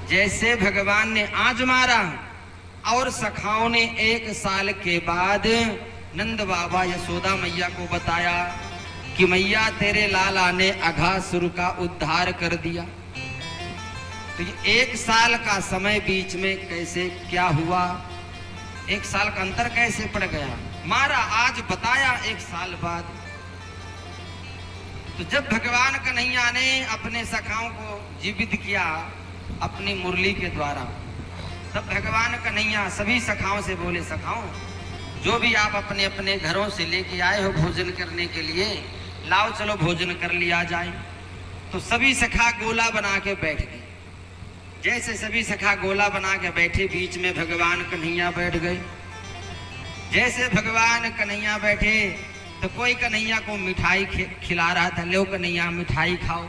जैसे भगवान ने आज मारा और सखाओं ने 1 साल के बाद नंद बाबा यशोदा मैया को बताया कि मैया तेरे लाला ने अघासुर का उद्धार कर दिया। तो ये 1 साल का समय बीच में कैसे क्या हुआ, 1 साल का अंतर कैसे पड़ गया, मारा आज बताया 1 साल बाद। तो जब भगवान कन्हैया ने अपने सखाओं को जीवित किया अपनी मुरली के द्वारा, तब भगवान कन्हैया सभी सखाओं से बोले, सखाओं जो भी आप अपने अपने घरों से लेके आए हो भोजन करने के लिए, लाओ चलो भोजन कर लिया जाए। तो सभी सखा गोला बना के बैठ गए। जैसे सभी सखा गोला बना के बैठे, बीच में भगवान कन्हैया बैठ गए। जैसे भगवान कन्हैया बैठे तो कोई कन्हैया को मिठाई खिला रहा था, लो कन्हैया मिठाई खाओ।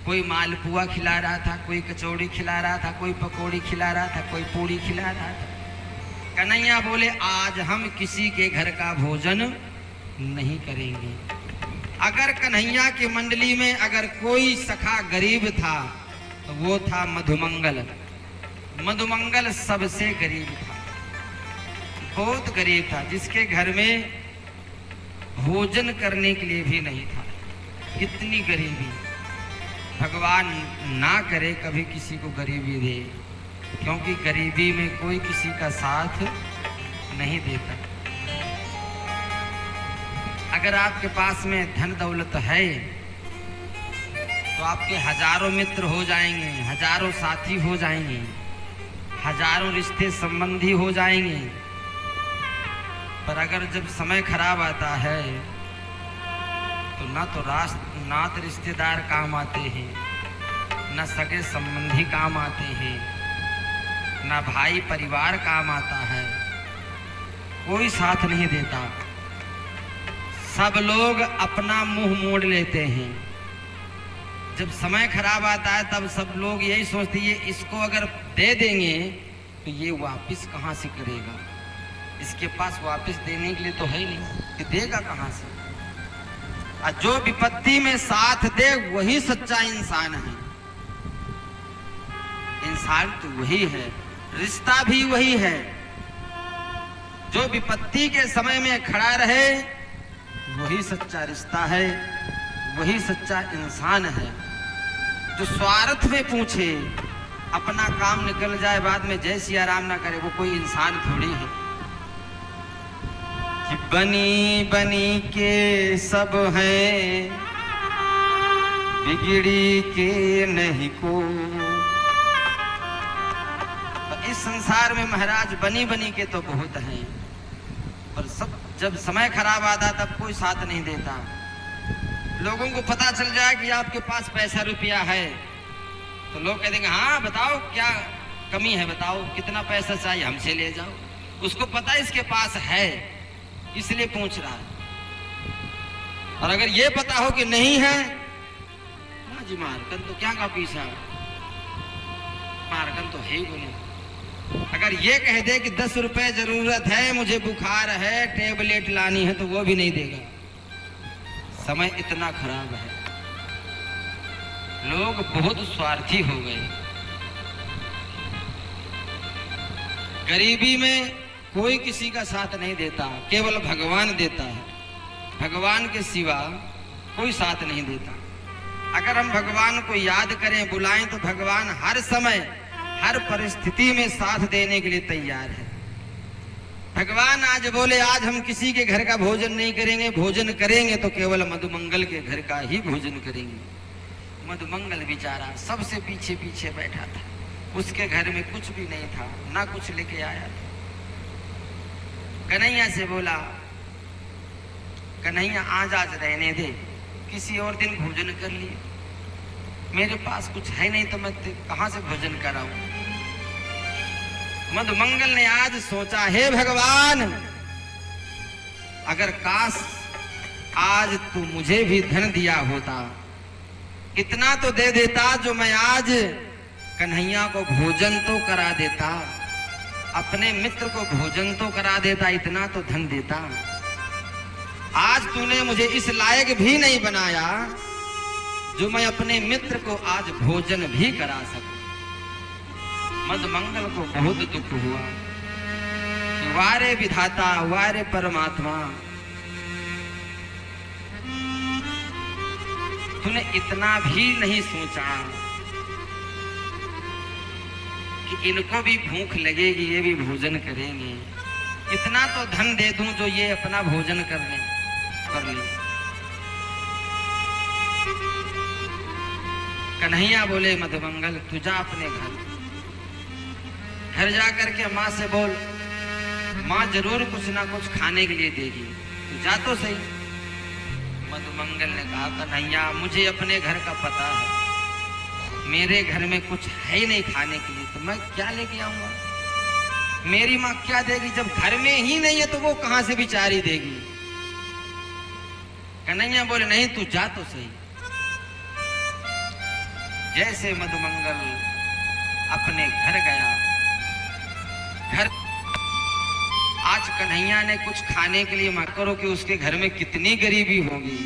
कोई मालपुआ खिला रहा था, कोई कचौड़ी खिला रहा था, कोई पकौड़ी खिला रहा था, कोई पूड़ी खिला रहा था। कन्हैया बोले आज हम किसी के घर का भोजन नहीं करेंगे। अगर कन्हैया की मंडली में अगर कोई सखा गरीब था तो वो था मधुमंगल। मधुमंगल सबसे गरीब था, बहुत गरीब था, जिसके घर में भोजन करने के लिए भी नहीं था। कितनी गरीबी, भगवान ना करे कभी किसी को गरीबी दे, क्योंकि गरीबी में कोई किसी का साथ नहीं देता। अगर आपके पास में धन दौलत है तो आपके हजारों मित्र हो जाएंगे, हजारों साथी हो जाएंगे, हजारों रिश्ते संबंधी हो जाएंगे, पर अगर जब समय खराब आता है तो ना तो रिश्तेदार काम आते हैं, ना सगे संबंधी काम आते हैं, ना भाई परिवार काम आता है, कोई साथ नहीं देता। सब लोग अपना मुंह मोड़ लेते हैं। जब समय खराब आता है तब सब लोग यही सोचते हैं इसको अगर दे देंगे तो ये वापस कहाँ से करेगा, इसके पास वापस देने के लिए तो है नहीं, कि देगा कहाँ से। और जो विपत्ति में साथ दे वही सच्चा इंसान है। इंसान तो वही है, रिश्ता भी वही है। जो विपत्ति के समय में खड़ा रहे वही सच्चा रिश्ता है, वही सच्चा इंसान है। जो स्वार्थ में पूछे, अपना काम निकल जाए बाद में जय सिया राम ना करे, वो कोई इंसान थोड़ी है। कि बनी बनी के सब हैं, बिगड़ी के नहीं को। तो इस संसार में महाराज बनी बनी के तो बहुत हैं, पर सब जब समय खराब आता तब कोई साथ नहीं देता। लोगों को पता चल जाए कि आपके पास पैसा रुपया है तो लोग कह देंगे हाँ बताओ क्या कमी है, बताओ कितना पैसा चाहिए, हमसे ले जाओ। उसको पता है इसके पास है, इसलिए पूछ रहा है। और अगर ये पता हो कि नहीं है, जी मारकन तो क्या का पीछा, मारकन तो है ही बोले। अगर ये कह दे कि 10 रुपए जरूरत है, मुझे बुखार है, टेबलेट लानी है, तो वो भी नहीं देगा। समय इतना खराब है, लोग बहुत स्वार्थी हो गए। गरीबी में कोई किसी का साथ नहीं देता, केवल भगवान देता है। भगवान के सिवा कोई साथ नहीं देता। अगर हम भगवान को याद करें, बुलाएं, तो भगवान हर समय हर परिस्थिति में साथ देने के लिए तैयार है। भगवान आज बोले आज हम किसी के घर का भोजन नहीं करेंगे, भोजन करेंगे तो केवल मधुमंगल के घर का ही भोजन करेंगे। मधुमंगल बेचारा सबसे पीछे पीछे बैठा था, उसके घर में कुछ भी नहीं था, ना कुछ लेके आया था। कन्हैया से बोला, कन्हैया आज रहने दे, किसी और दिन भोजन कर लिए, मेरे पास कुछ है नहीं तो मैं कहां से भोजन कराऊं। मधुमंगल ने आज सोचा, हे भगवान, अगर काश आज तू मुझे भी धन दिया होता, इतना तो दे देता जो मैं आज कन्हैया को भोजन तो करा देता, अपने मित्र को भोजन तो करा देता, इतना तो धन देता। आज तूने मुझे इस लायक भी नहीं बनाया जो मैं अपने मित्र को आज भोजन भी करा सकूं। मधुमंगल को बहुत दुख हुआ कि वारे विधाता, वारे परमात्मा, तूने इतना भी नहीं सोचा कि इनको भी भूख लगेगी, ये भी भोजन करेंगे। इतना तो धन दे दूं जो ये अपना भोजन कर ले। कन्हैया बोले मधुमंगल तू जा अपने घर जा करके माँ से बोल, माँ जरूर कुछ ना कुछ खाने के लिए देगी, तू जा तो सही। मधुमंगल ने कहा कन्हैया मुझे अपने घर का पता है, मेरे घर में कुछ है ही नहीं खाने के लिए, तो मैं क्या लेके आऊंगा? मेरी माँ क्या देगी जब घर में ही नहीं है, तो वो कहां से बिचारी देगी? कन्हैया बोले नहीं तू जा तो सही। जैसे मधुमंगल अपने घर गया, घर आज कन्हैया ने कुछ खाने के लिए मत करो कि उसके घर में कितनी गरीबी होगी।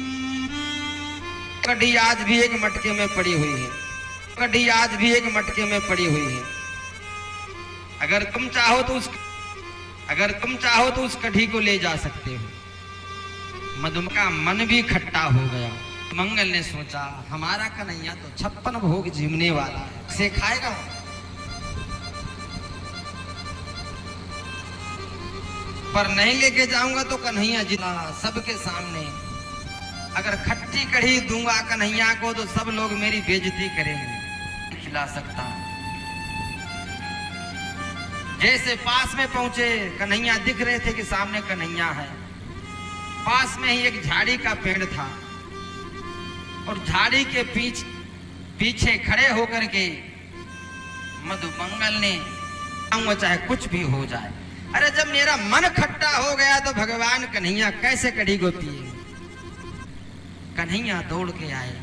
कढ़ी आज भी एक मटके में पड़ी हुई है, कढ़ी आज भी एक मटके में पड़ी हुई है। अगर तुम चाहो तो उस कढ़ी को ले जा सकते हो। मधुमंगल का मन भी खट्टा हो गया। मंगल ने सोचा हमारा कन्हैया तो 56 भोग जीमने वाला है, से खाएगा। पर नहीं लेके जाऊंगा तो कन्हैया जिला सबके सामने, अगर खट्टी कढ़ी दूंगा कन्हैया को तो सब लोग मेरी बेइज्जती करेंगे, खिला सकता। जैसे पास में पहुंचे, कन्हैया दिख रहे थे कि सामने कन्हैया है। पास में ही एक झाड़ी का पेड़ था और झाड़ी के पीछे खड़े होकर के मधुमंगल ने चाहे कुछ भी हो जाए, अरे जब मेरा मन खट्टा हो गया तो भगवान कन्हैया कैसे कढ़ी को पिए। कन्हैया दौड़ के आए,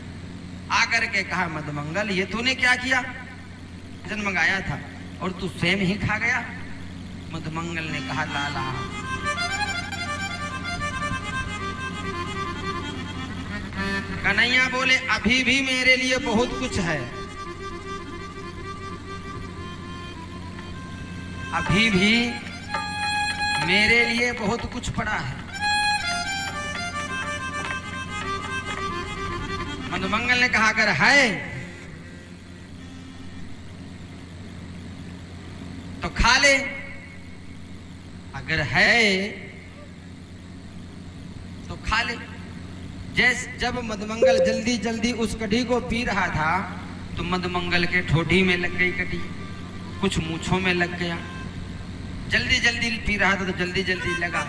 आकर के कहा मधुमंगल ये तूने क्या किया? भोजन मंगाया था और तू स्वयं ही खा गया। मधुमंगल ने कहा लाला कन्हैया बोले अभी भी मेरे लिए बहुत कुछ है, अभी भी मेरे लिए बहुत कुछ पड़ा है। मधुमंगल ने कहा अगर है तो खा ले, अगर है तो खा ले। जब मधुमंगल जल्दी जल्दी उस कढ़ी को पी रहा था तो मधुमंगल के ठोडी में लग गई कढ़ी, कुछ मूंछों में लग गया। जल्दी जल्दी पी रहा था तो जल्दी जल्दी लगा।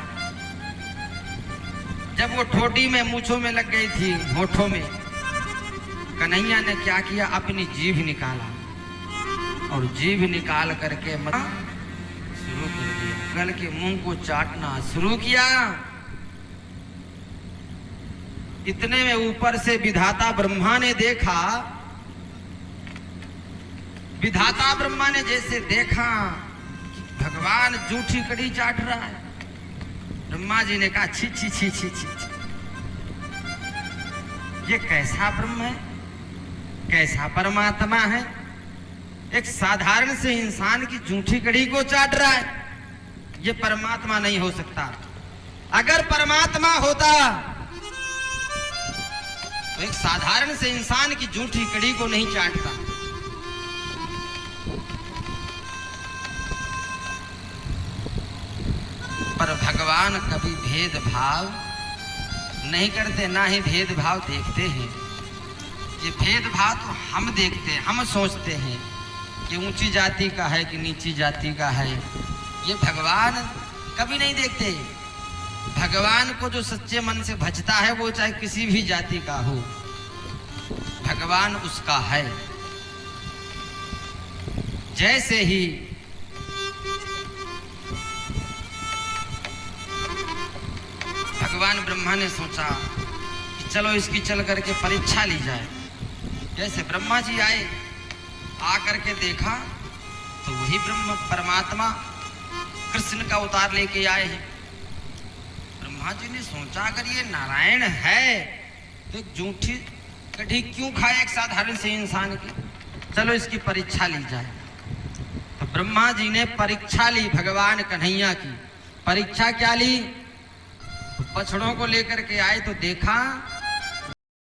जब वो ठोडी में मूंछों में लग गई थी, होठों में, कन्हैया ने क्या किया? अपनी जीभ निकाला और जीभ निकाल करके शुरू कर दिया, गल के मुंह को चाटना शुरू किया। इतने में ऊपर से विधाता ब्रह्मा ने देखा। विधाता ब्रह्मा ने जैसे देखा कि भगवान जूठी कड़ी चाट रहा है, ब्रह्मा जी ने कहा छी छी छी छी छी, ये कैसा ब्रह्म है, कैसा परमात्मा है, एक साधारण से इंसान की जूठी कड़ी को चाट रहा है, ये परमात्मा नहीं हो सकता। अगर परमात्मा होता तो एक साधारण से इंसान की जूठी कड़ी को नहीं चाटता। पर भगवान कभी भेदभाव नहीं करते, ना ही भेदभाव देखते हैं। ये भेदभाव तो हम देखते हैं, हम सोचते हैं कि ऊंची जाति का है कि नीची जाति का है, ये भगवान कभी नहीं देखते। भगवान को जो सच्चे मन से भजता है वो चाहे किसी भी जाति का हो, भगवान उसका है। जैसे ही भगवान ब्रह्मा ने सोचा कि चलो इसकी चल करके परीक्षा ली जाए। जैसे ब्रह्मा जी आए, आकर के देखा तो वही ब्रह्म परमात्मा कृष्ण का अवतार लेके आए हैं। ब्रह्मा जी ने सोचा अगर ये नारायण है तो जूठी कढ़ी क्यों खाए एक साधारण से इंसान की, चलो इसकी परीक्षा ली जाए। तो ब्रह्मा जी ने परीक्षा ली भगवान कन्हैया की। परीक्षा क्या ली? तो बछड़ों को लेकर के आए तो देखा